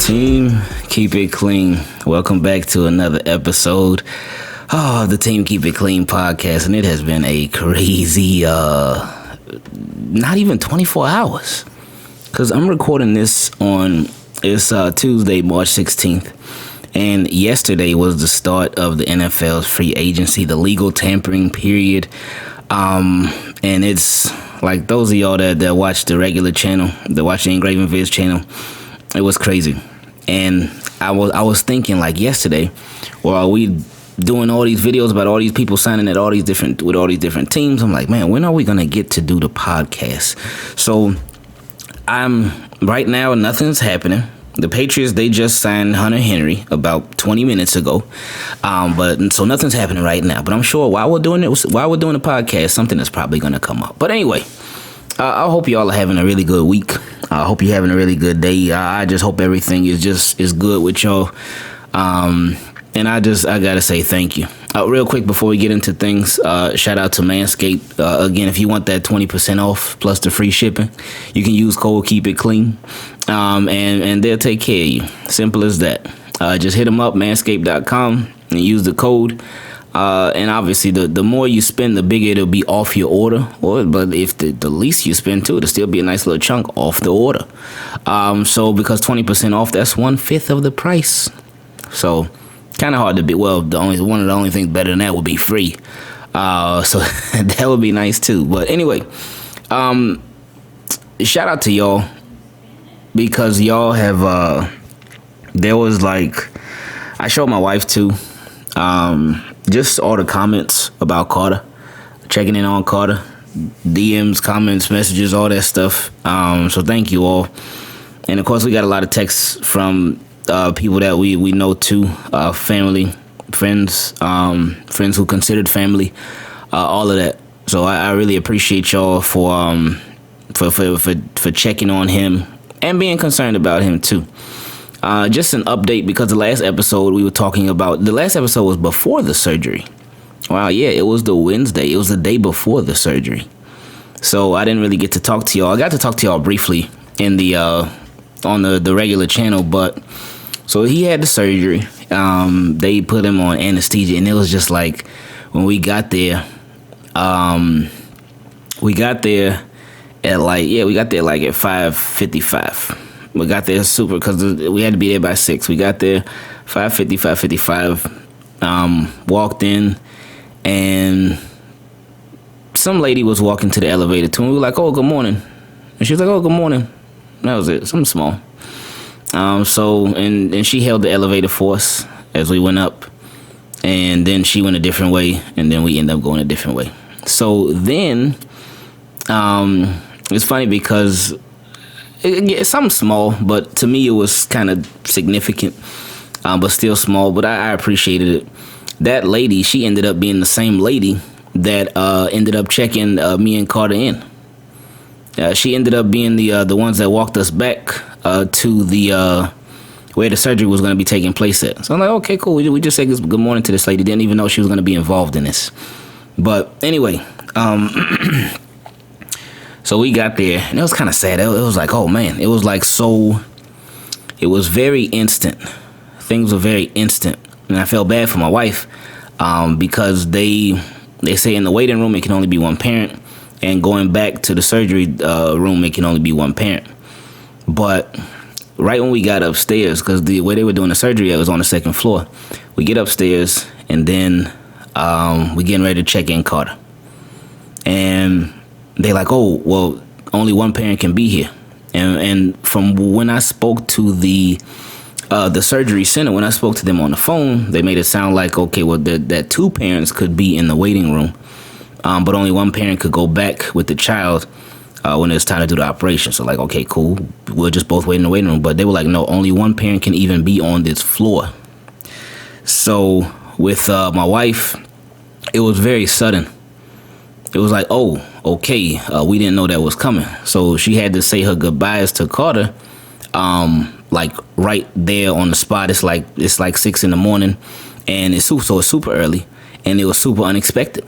Team, keep it clean. Welcome back to another episode of the Team Keep It Clean podcast, and it has been a crazy, not even 24 hours, because I'm recording this on Tuesday, March 16th, and yesterday was the start of the NFL's free agency, the legal tampering period, and it's like those of y'all that watch the regular channel, that watch the Ingravenvids channel, it was crazy. And I was thinking, like, yesterday, well, are we doing all these videos about all these people signing with all these different teams? I'm like, man, when are we gonna get to do the podcast? So right now, nothing's happening. The Patriots, they just signed Hunter Henry about 20 minutes ago, so nothing's happening right now. But I'm sure while we're doing the podcast, something is probably gonna come up. But anyway, I hope y'all are having a really good week. I hope you're having a really good day. I just hope everything is good with y'all. And I gotta say thank you. Real quick before we get into things, shout out to Manscaped. Again, if you want that 20% off plus the free shipping, you can use code KeepItClean, and they'll take care of you. Simple as that. Just hit them up, manscaped.com, and use the code. And obviously, the more you spend, the bigger it'll be off your order. But if the least you spend too, it'll still be a nice little chunk off the order. So because 20% off, that's 1/5 of the price. So kind of hard to beat. Well, one of the only things better than that would be free. So that would be nice too. But anyway, shout out to y'all, because y'all have there was like, I showed my wife too. Just all the comments about Carter, checking in on Carter, DMs, comments, messages, all that stuff. So thank you all. And of course, we got a lot of texts from people that we know too, family, friends, friends who considered family, all of that. So I really appreciate y'all for checking on him and being concerned about him too. Just an update, because the last episode was before the surgery. Wow, yeah, it was the Wednesday. It was the day before the surgery. So I didn't really get to talk to y'all. I got to talk to y'all briefly in the on the regular channel, but so he had the surgery. They put him on anesthesia, and it was just like, when we got there, at 5:55. We got there super, because we had to be there by 6. We got there 5:55. Walked in, and some lady was walking to the elevator too. And we were like, "Oh, good morning," and she was like, "Oh, good morning." That was it, something small. And she held the elevator for us as we went up, and then she went a different way, and then we ended up going a different way. So then, it's funny because it's something small, but to me it was kind of significant, but still small. But I appreciated it. That lady, she ended up being the same lady that ended up checking me and Carter in. She ended up being the ones that walked us back to the where the surgery was going to be taking place at. So I'm like, okay, cool. We just said good morning to this lady. Didn't even know she was going to be involved in this. But anyway, so we got there, and it was kind of sad. It was like, oh man, it was like it was very instant. Things were very instant, and I felt bad for my wife, because they say in the waiting room it can only be one parent, and going back to the surgery room it can only be one parent. But right when we got upstairs, because the way they were doing the surgery, it was on the second floor. We get upstairs, and then we getting ready to check in Carter, and they like, oh, well, only one parent can be here. And from when I spoke to the surgery center, when I spoke to them on the phone, they made it sound like, okay, well, that two parents could be in the waiting room, but only one parent could go back with the child when it's time to do the operation. So like, okay, cool, we'll just both wait in the waiting room. But they were like, no, only one parent can even be on this floor. So with my wife, it was very sudden. It was like, oh, okay, we didn't know that was coming. So she had to say her goodbyes to Carter, like right there on the spot. It's like 6 in the morning, and it's super early, and it was super unexpected.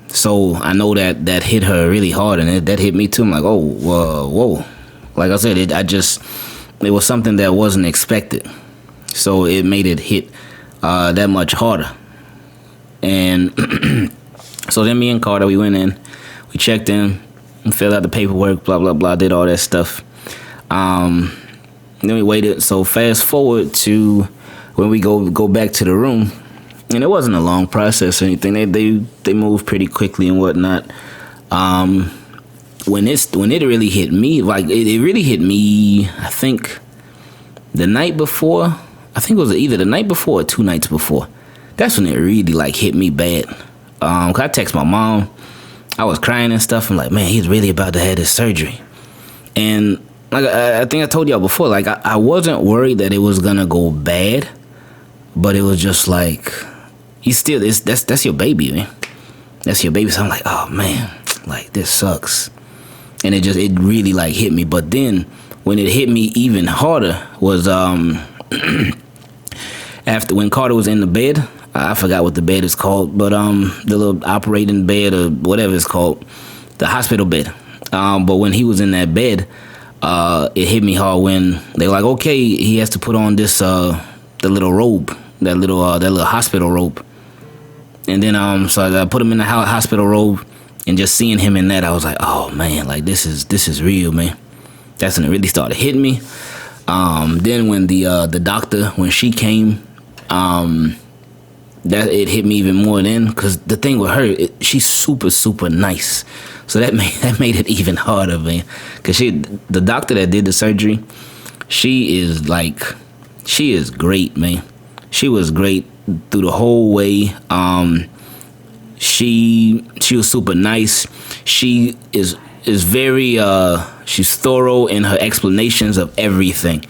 So I know that hit her really hard, and that hit me too. I'm like, oh, whoa. Like I said, it was something that wasn't expected. So it made it hit that much harder. And so then me and Carter, we went in, we checked in, and filled out the paperwork, blah, blah, blah, did all that stuff. Then we waited. So fast forward to when we go back to the room, and it wasn't a long process or anything. They moved pretty quickly and whatnot. When it really hit me, like it really hit me, I think the night before. I think it was either the night before or 2 nights before. That's when it really like hit me bad. 'Cause I text my mom. I was crying and stuff. I'm like, man, he's really about to have this surgery. And like I think I told y'all before, like I wasn't worried that it was gonna go bad, but it was just like, that's your baby, man. That's your baby. So I'm like, oh man, like this sucks. And it really like hit me. But then when it hit me even harder was after when Carter was in the bed. I forgot what the bed is called, but the little operating bed or whatever it's called, the hospital bed. But when he was in that bed, it hit me hard when they were like, okay, he has to put on this the little robe, that little hospital robe. And then so I put him in the hospital robe, and just seeing him in that, I was like, oh man, like this is real, man. That's when it really started hitting me. Then when the doctor, when she came, that it hit me even more then, because the thing with her, she's super, super nice. So that made it even harder, man. Because the doctor that did the surgery, she is great, man. She was great through the whole way. She was super nice. She is very she's thorough in her explanations of everything.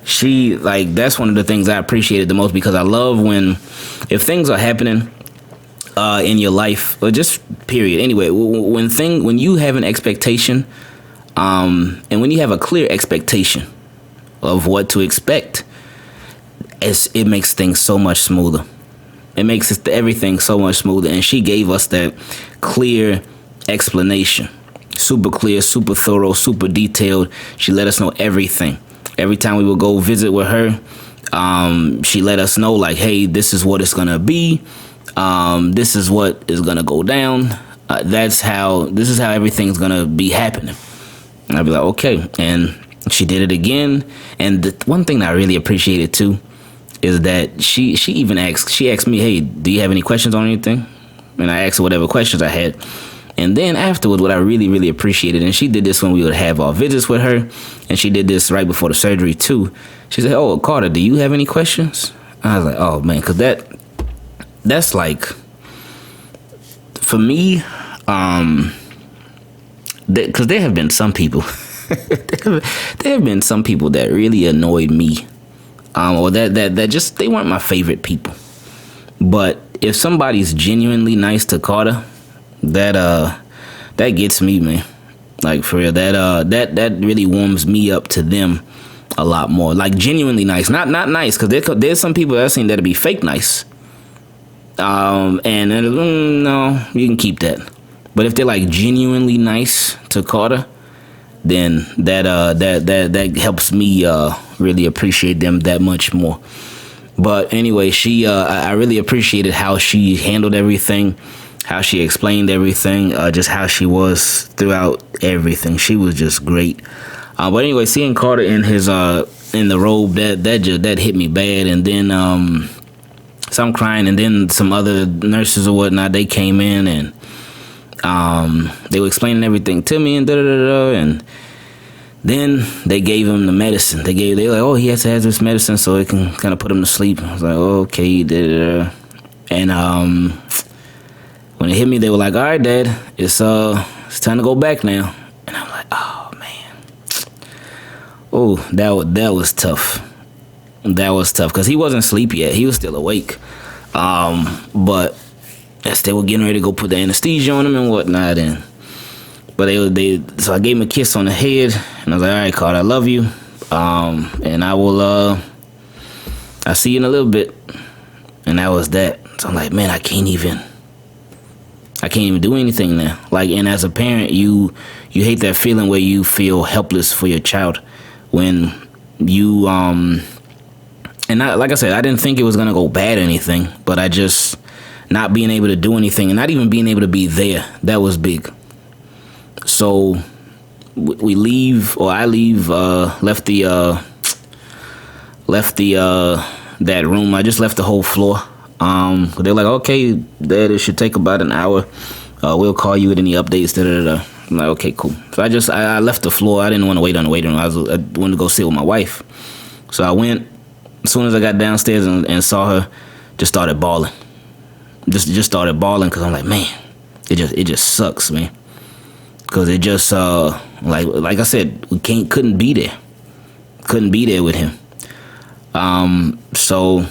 That's one of the things I appreciated the most, because I love if things are happening in your life, or just period. Anyway, when you have an expectation, and when you have a clear expectation of what to expect, it makes things so much smoother. It makes everything so much smoother. And she gave us that clear explanation, super clear, super thorough, super detailed. She let us know everything. Every time we would go visit with her, she let us know, like, hey, this is what it's going to be. This is what is going to go down. This is how everything's going to be happening. And I'd be like, okay. And she did it again. And the one thing that I really appreciated, too, is that she asked me, hey, do you have any questions on anything? And I asked her whatever questions I had. And then afterwards, what I really, really appreciated, and she did this when we would have our visits with her, and she did this right before the surgery too. She said, oh, Carter, do you have any questions? I was like, oh man, because that's like, for me, because there have been some people, there have been some people that really annoyed me, or that just, they weren't my favorite people. But if somebody's genuinely nice to Carter, that gets me, man. Like, for real, that really warms me up to them a lot more. Like, genuinely nice, not nice, because there's some people that I've seen that'll be fake nice. No, you can keep that. But if they're like genuinely nice to Carter, then that helps me really appreciate them that much more. But anyway, I really appreciated how she handled everything, how she explained everything, just how she was throughout everything. She was just great. But anyway, seeing Carter in his in the robe, that hit me bad. And then so I'm crying, and then some other nurses or whatnot, they came in, and they were explaining everything to me, and and then they gave him the medicine. They were like, oh, he has to have this medicine so it can kind of put him to sleep. I was like, oh, okay, and when it hit me, they were like, all right, Dad, it's time to go back now. And I'm like, oh man, oh, that was tough. That was tough, because he wasn't asleep yet. He was still awake. But as they were getting ready to go put the anesthesia on him and whatnot, but so I gave him a kiss on the head, and I was like, all right, Carter, I love you. And I'll see you in a little bit. And that was that. So I'm like, man, I can't even do anything now. Like, and as a parent, you hate that feeling where you feel helpless for your child when you and like I said, I didn't think it was gonna go bad or anything, but I just not being able to do anything and not even being able to be there, that was big. So we leave, or I leave, left the that room. I just left the whole floor. They're like, okay, Dad, it should take about an hour. We'll call you with any updates. Da, da, da. I'm like, okay, cool. So I left the floor. I didn't want to wait on the waiting room. I wanted to go sit with my wife. So I went. As soon as I got downstairs and saw her, just started bawling. Just started bawling because I'm like, man, it just sucks, man. Because it just like I said, we couldn't be there. Couldn't be there with him. So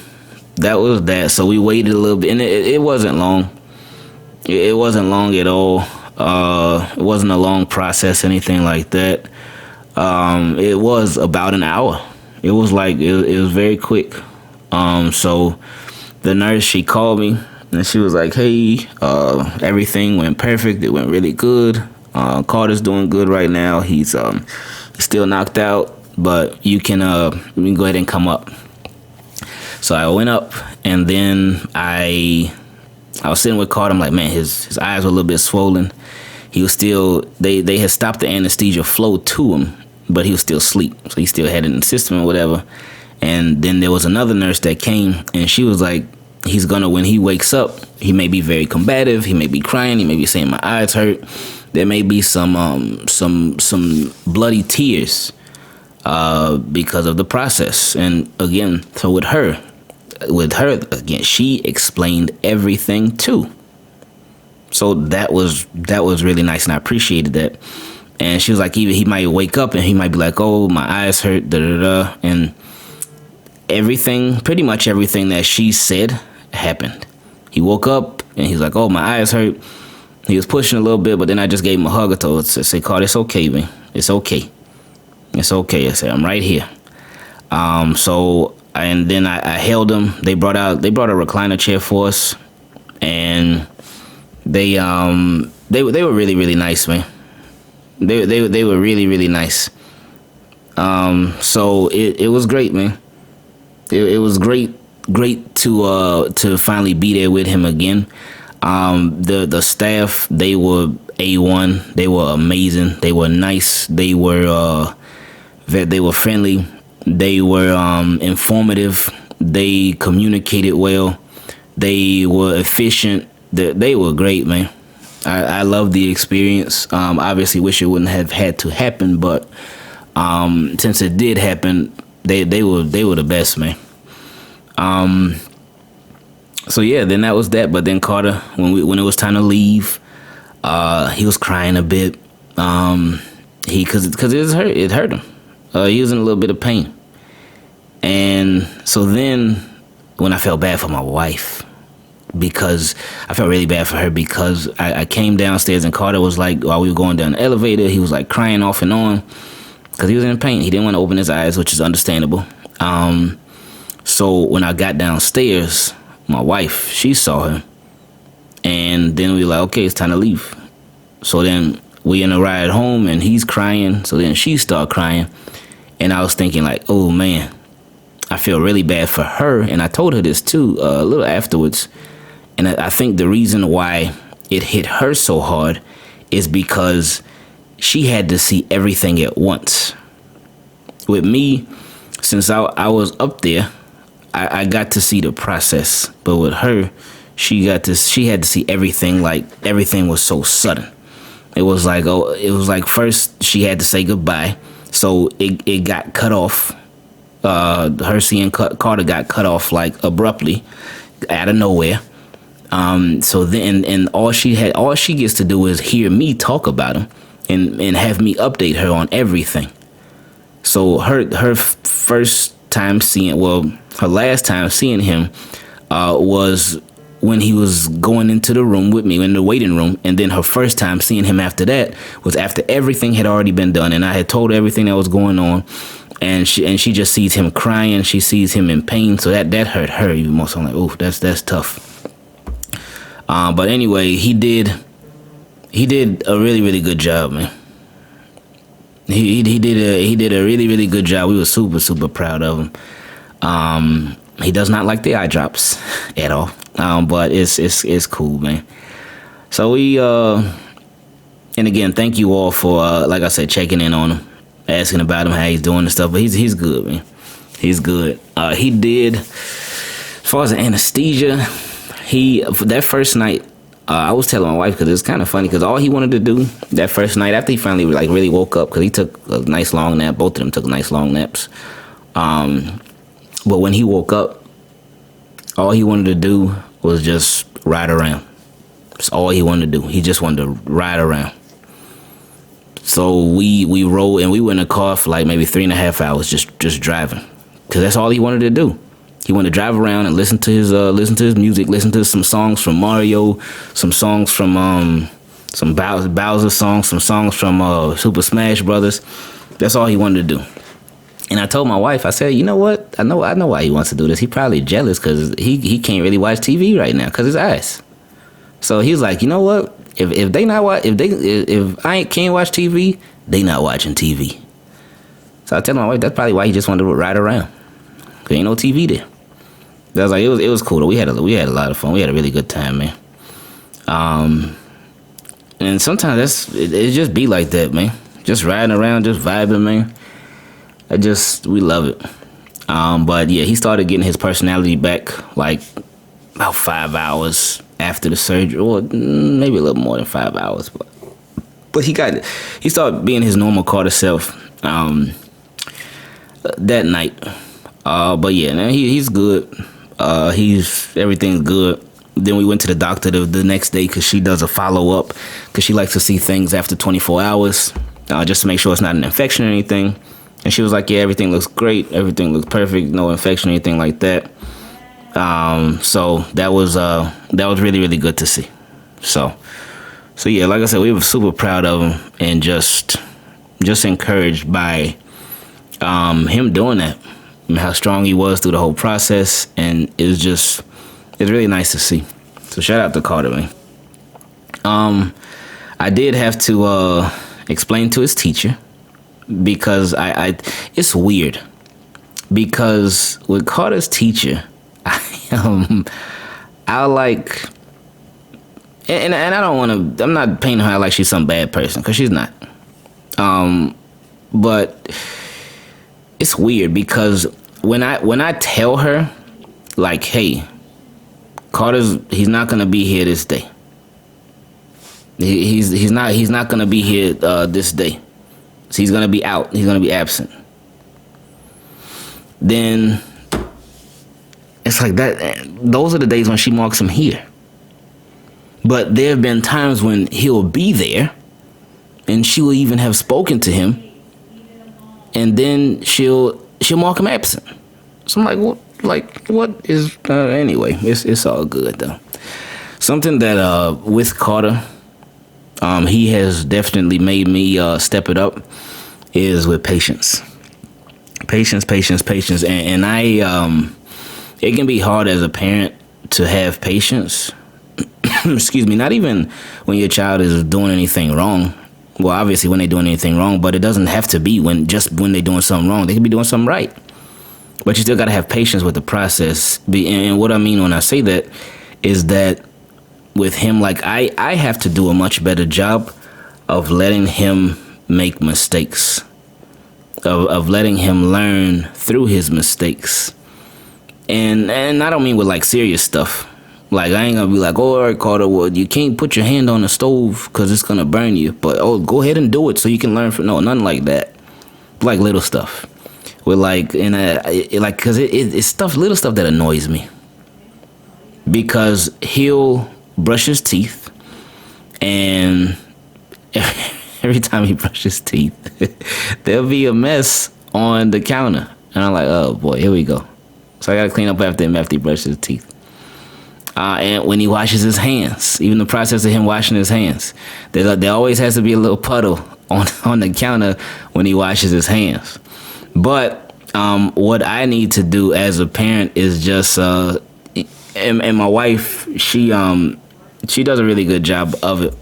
that was that. So we waited a little bit, and it wasn't long. It wasn't long at all. It wasn't a long process, anything like that. It was about an hour. It was like it was very quick. So the nurse, she called me and she was like, "Hey, everything went perfect. It went really good. Carter's doing good right now. He's still knocked out, but you can go ahead and come up." So I went up, and then I was sitting with Carter. I'm like, man, his eyes were a little bit swollen. He was still, they had stopped the anesthesia flow to him, but he was still asleep. So he still had it in the system or whatever. And then there was another nurse that came, and she was like, when he wakes up, he may be very combative. He may be crying. He may be saying, my eyes hurt. There may be some bloody tears because of the process. And again, so with her, again, she explained everything too. So that was really nice, and I appreciated that. And she was like, even he might wake up and he might be like, oh, my eyes hurt, da da da, and pretty much everything that she said happened. He woke up and he's like, oh, my eyes hurt. He was pushing a little bit, but then I just gave him a hug. I said, Carter, it's okay, man. It's okay. It's okay. I said, I'm right here. And then I held him. They brought a recliner chair for us, and they were really, really nice, man. They were really, really nice. So it was great, man. It was great to finally be there with him again. The staff, they were A1. They were amazing. They were nice. They were friendly. They were informative. They communicated well. They were efficient. They were great, man. I love the experience. Obviously, wish it wouldn't have had to happen, but since it did happen, they were the best, man. So yeah, then that was that. But then Carter, when it was time to leave, he was crying a bit. Because it hurt him. He was in a little bit of pain. And so then when I felt bad for my wife, because I felt really bad for her, because I came downstairs and Carter was like, while we were going down the elevator, he was like crying off and on because he was in pain. He didn't want to open his eyes, which is understandable. So when I got downstairs, my wife, she saw him, and then we were like, okay, it's time to leave. So then we in a ride home and he's crying. So then she started crying, and I was thinking like, oh man, I feel really bad for her. And I told her this too a little afterwards. And I think the reason why it hit her so hard is because she had to see everything at once. With me, since I was up there, I got to see the process. But with her, she had to see everything. Like everything was so sudden. It was like first she had to say goodbye. So it got cut off. Her seeing Carter got cut off like abruptly, out of nowhere. So then, and all she gets to do is hear me talk about him and have me update her on everything. So her first time seeing, her last time seeing him, was when he was going into the room with me in the waiting room. And then her first time seeing him after that was after everything had already been done. And I had told her everything that was going on. And she just sees him crying. She sees him in pain. So that hurt her even more. So I'm like, oh, that's tough. But anyway, he did a really, really good job, man. he did a really really good job. We were super super proud of him. He does not like the eye drops at all. But it's cool, man. So and again, thank you all for like I said, checking in on him, asking about him, how he's doing and stuff. But he's good, man. He's good. He did, as far as the anesthesia, for that first night, I was telling my wife, because it's kind of funny, because all he wanted to do that first night, after he finally like really woke up, because he took a nice long nap. Both of them took nice long naps. But when he woke up, all he wanted to do was just ride around. That's all he wanted to do. He just wanted to ride around. So we rode, and we went in a car for like maybe 3.5 hours just driving, because that's all he wanted to do. He wanted to drive around and listen to his music, listen to some songs from Mario, some songs from some Bowser songs, some songs from Super Smash Brothers. That's all he wanted to do. And I told my wife, I said, you know what? I know why he wants to do this. He probably jealous because he can't really watch TV right now because his eyes. So he was like, you know what? If I can't watch TV, they not watching TV. So I tell my wife that's probably why he just wanted to ride around. Cause ain't no TV there. I was like, it was cool though. We had a lot of fun. We had a really good time, man. And sometimes it just be like that, man. Just riding around, just vibing, man. We love it. But yeah, he started getting his personality back like about 5 hours after the surgery, or maybe a little more than 5 hours. But he started being his normal Carter self that night. But yeah, man, he's good. Everything's good. Then we went to the doctor the next day because she does a follow up, because she likes to see things after 24 hours, just to make sure it's not an infection or anything. And she was like, yeah, everything looks great. Everything looks perfect. No infection or anything like that. So that was really, really good to see. So yeah, like I said, we were super proud of him and just encouraged by him doing that. I mean, how strong he was through the whole process. And it's really nice to see. So shout out to Carter, man. I did have to explain to his teacher, because it's weird, because with Carter's teacher, I like, and I don't want to, I'm not painting her like she's some bad person, because she's not. But it's weird, because when I tell her, like, hey, he's not gonna be here this day. He's not gonna be here this day. So he's gonna be out. He's gonna be absent. Then it's like that. Those are the days when she marks him here. But there have been times when he'll be there, and she will even have spoken to him, and then she'll mark him absent. So I'm like, what? Like, what is? Anyway, it's all good though. Something that with Carter, he has definitely made me step it up, is with patience. Patience. And I, it can be hard as a parent to have patience. Excuse me, not even when your child is doing anything wrong. Well, obviously when they're doing anything wrong, but it doesn't have to be when they're doing something wrong. They could be doing something right. But you still got to have patience with the process. And what I mean when I say that is that with him, like I have to do a much better job of letting him make mistakes, of letting him learn through his mistakes. And I don't mean with like serious stuff. Like I ain't gonna be like, oh, all right, Carter, well, you can't put your hand on the stove because it's gonna burn you. But go ahead and do it so you can learn from. No, nothing like that. Like little stuff. With like because it's stuff, little stuff that annoys me. Because he'll brush his teeth, and every time he brushes teeth, there'll be a mess on the counter, and I'm like, oh boy, here we go. So I gotta clean up after him after he brushes his teeth. And when he washes his hands, even the process of him washing his hands, there always has to be a little puddle on the counter when he washes his hands. But what I need to do as a parent is just, and my wife, she does a really good job of it.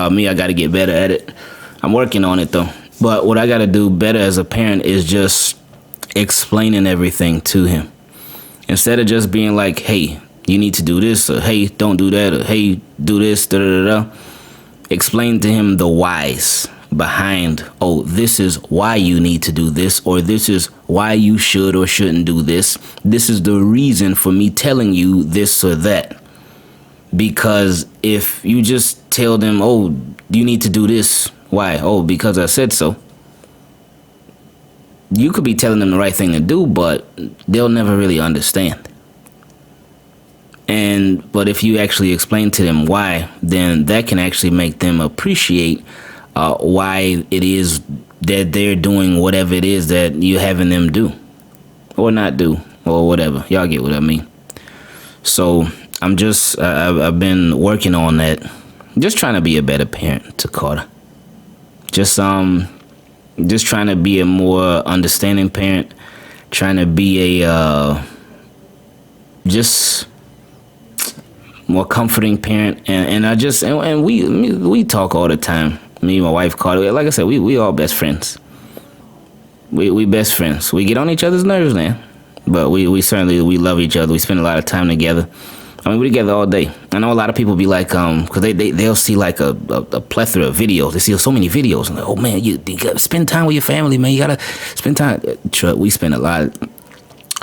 Me, I got to get better at it. I'm working on it though. But what I got to do better as a parent is just explaining everything to him. Instead of just being like, hey, you need to do this, or hey, don't do that, or hey, do this, da da da. Explain to him the whys behind, oh, this is why you need to do this, or this is why you should or shouldn't do this. This is the reason for me telling you this or that. Because if you just tell them, oh, you need to do this, why? Oh, because I said so. You could be telling them the right thing to do, but they'll never really understand. But if you actually explain to them why, then that can actually make them appreciate why it is that they're doing whatever it is that you're having them do or not do or whatever. Y'all get what I mean? So I've been working on that. Just trying to be a better parent to Carter. Just trying to be a more understanding parent. Trying to be a just more comforting parent, and we talk all the time. Me and my wife Carter. Like I said, we all best friends. We best friends. We get on each other's nerves, man, but we certainly love each other. We spend a lot of time together. I mean, we're together all day. I know a lot of people be like, because they'll see like a plethora of videos. They see so many videos, and like, oh man, you gotta spend time with your family, man. You gotta spend time. We spend a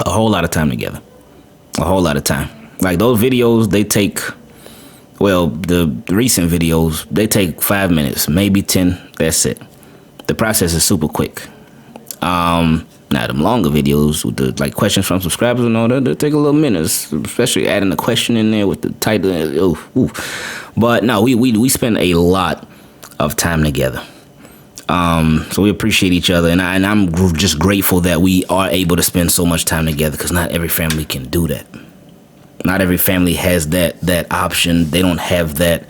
whole lot of time together. A whole lot of time. Like those videos, they take, well, the recent videos, they take 5 minutes, maybe 10. That's it. The process is super quick. Now them longer videos with the like questions from subscribers and all that, they take a little minute, especially adding a question in there with the title. But no, we spend a lot of time together. So we appreciate each other, and I'm just grateful that we are able to spend so much time together, because not every family can do that. Not every family has that option. They don't have that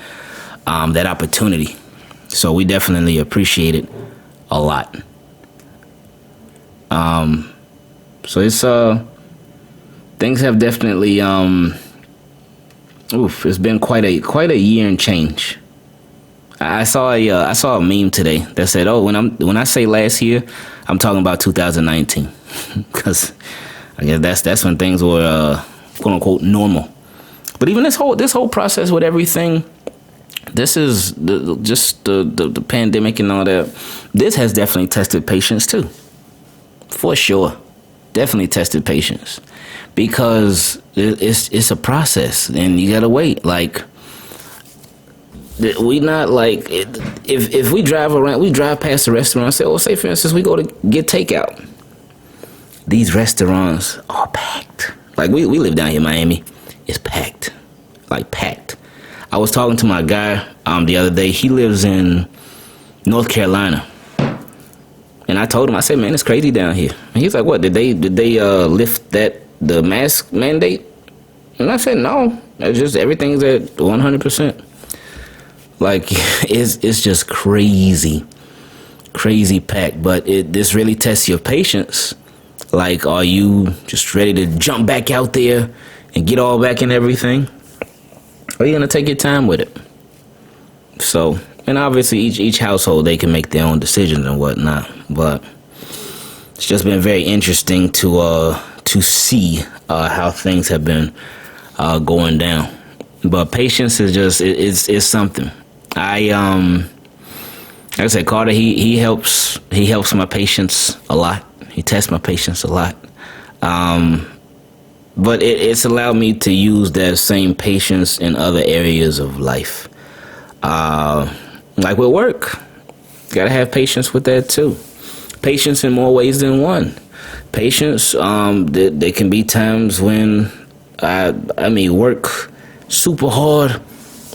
opportunity. So we definitely appreciate it a lot. So it's things have definitely it's been quite a year and change. I saw a meme today that said, "Oh, when I say last year, I'm talking about 2019," because I guess that's when things were quote unquote normal. But even this whole process with everything, this is the pandemic and all that. This has definitely tested patience too, for sure. Definitely tested patience, because it's a process and you gotta wait. Like, we not like, if we drive around, we drive past the restaurant, say for instance we go to get takeout. These restaurants are packed. Like we live down here in Miami. It's packed. Like packed. I was talking to my guy the other day. He lives in North Carolina. And I told him, I said, man, it's crazy down here. And he's like, what, did they lift the mask mandate? And I said, no. It's just everything's at 100%. Like, it's just crazy packed. But this really tests your patience. Like, are you just ready to jump back out there and get all back in everything? Or are you going to take your time with it? So, and obviously each household, they can make their own decisions and whatnot. But it's just been very interesting to see how things have been going down. But patience is just, it's something. Like I said, Carter, he helps my patience a lot. He tests my patience a lot. But it's allowed me to use that same patience in other areas of life. Like with work. Gotta have patience with that too. Patience in more ways than one. Patience, there can be times when I may work super hard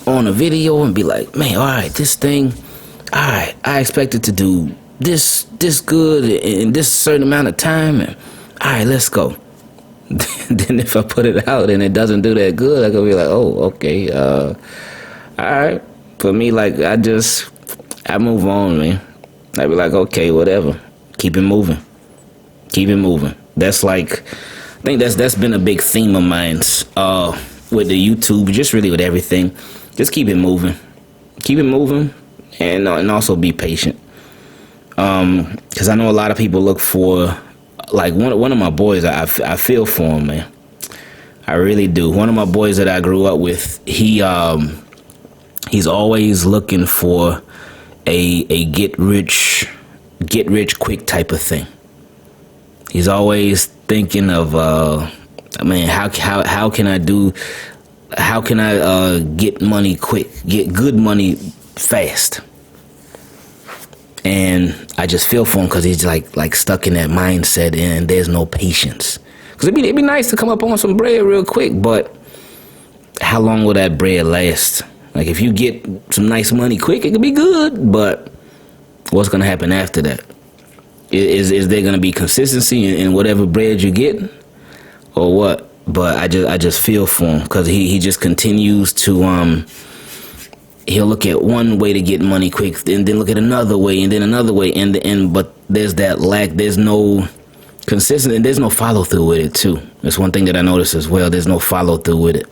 on a video and be like, man, all right, this thing, all right, I expected to do this good in this certain amount of time, and all right, let's go. Then if I put it out and it doesn't do that good, I could be like, oh, okay, all right. For me, like, I move on, man. I be like, okay, whatever. Keep it moving. That's like, I think that's been a big theme of mine with the YouTube, just really with everything. Just keep it moving. And also be patient. Because I know a lot of people look for, like, one of my boys. I feel for him, man. I really do. One of my boys that I grew up with, he's always looking for a get rich quick type of thing. He's always thinking of, how can I get money quick, get good money fast. And I just feel for him because he's like stuck in that mindset, and there's no patience. Because it'd be nice to come up on some bread real quick, but how long will that bread last? Like, if you get some nice money quick, it could be good, but what's gonna happen after that? Is there gonna be consistency in whatever bread you get, or what? But I just feel for him because he just continues to he'll look at one way to get money quick, and then look at another way, and then another way, but there's that lack. There's no consistency, and there's no follow through with it too. That's one thing that I noticed as well. There's no follow through with it,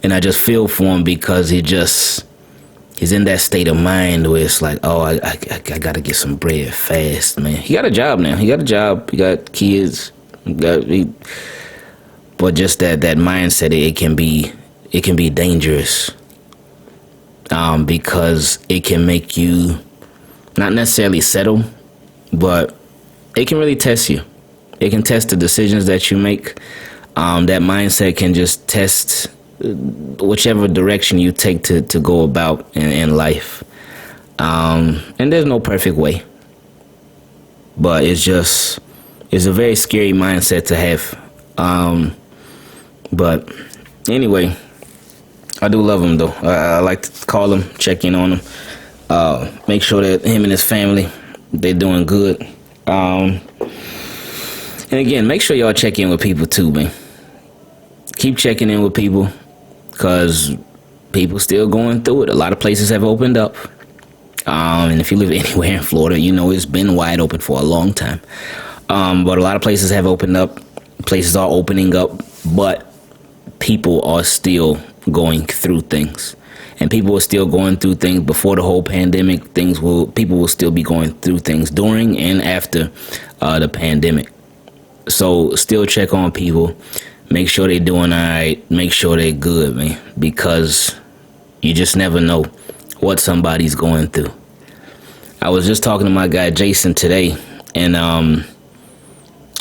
and I just feel for him because he's in that state of mind where it's like, oh, I gotta get some bread fast, man. He got a job now. He got kids. But just that mindset, it can be dangerous. Because it can make you not necessarily settle, but it can really test you. It can test the decisions that you make. That mindset can just test whichever direction you take to go about in life. And there's no perfect way, but it's a very scary mindset to have. But anyway, I do love him though. I like to call him, check in on him, make sure that him and his family, they're doing good. And again, make sure y'all check in with people too, man. Keep checking in with people, because people still going through it. A lot of places have opened up. And if you live anywhere in Florida, you know it's been wide open for a long time. But a lot of places have opened up. Places are opening up, but people are still going through things. And people are still going through things before the whole pandemic. People will still be going through things during and after the pandemic. So still check on people. Make sure they're doing all right. Make sure they're good, man. Because you just never know what somebody's going through. I was just talking to my guy Jason today, and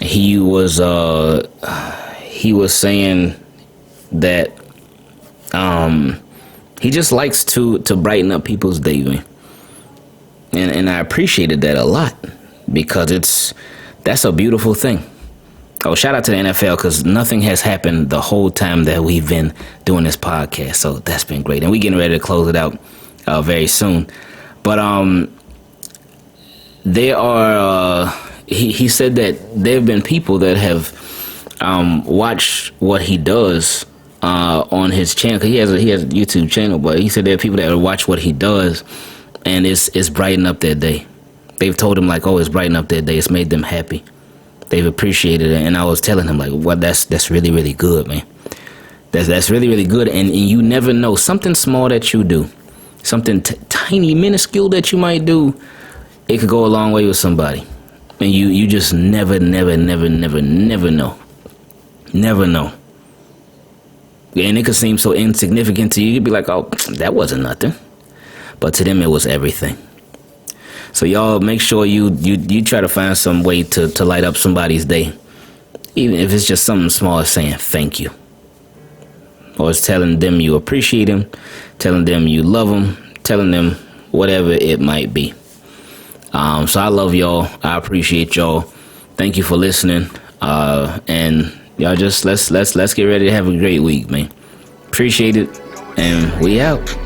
he was saying that he just likes to brighten up people's day, man. And I appreciated that a lot, because that's a beautiful thing. Oh, shout out to the NFL, because nothing has happened the whole time that we've been doing this podcast. So that's been great. And we're getting ready to close it out very soon. But there are, he said that there have been people that have watched what he does on his channel. 'Cause he has a YouTube channel, but he said there are people that watch what he does, and it's brightened up their day. They've told him, like, oh, it's brightened up their day. It's made them happy. They've appreciated it. And I was telling him, like, well, that's really, really good, man. That's really, really good. And you never know, something small that you do, something tiny, minuscule that you might do, it could go a long way with somebody. And you just never know. Never know. And it could seem so insignificant to you. You'd be like, oh, that wasn't nothing. But to them, it was everything. So y'all make sure you try to find some way to light up somebody's day. Even if it's just something small as saying thank you. Or it's telling them you appreciate them, telling them you love them, telling them whatever it might be. So I love y'all. I appreciate y'all. Thank you for listening. And y'all just let's get ready to have a great week, man. Appreciate it. And we out.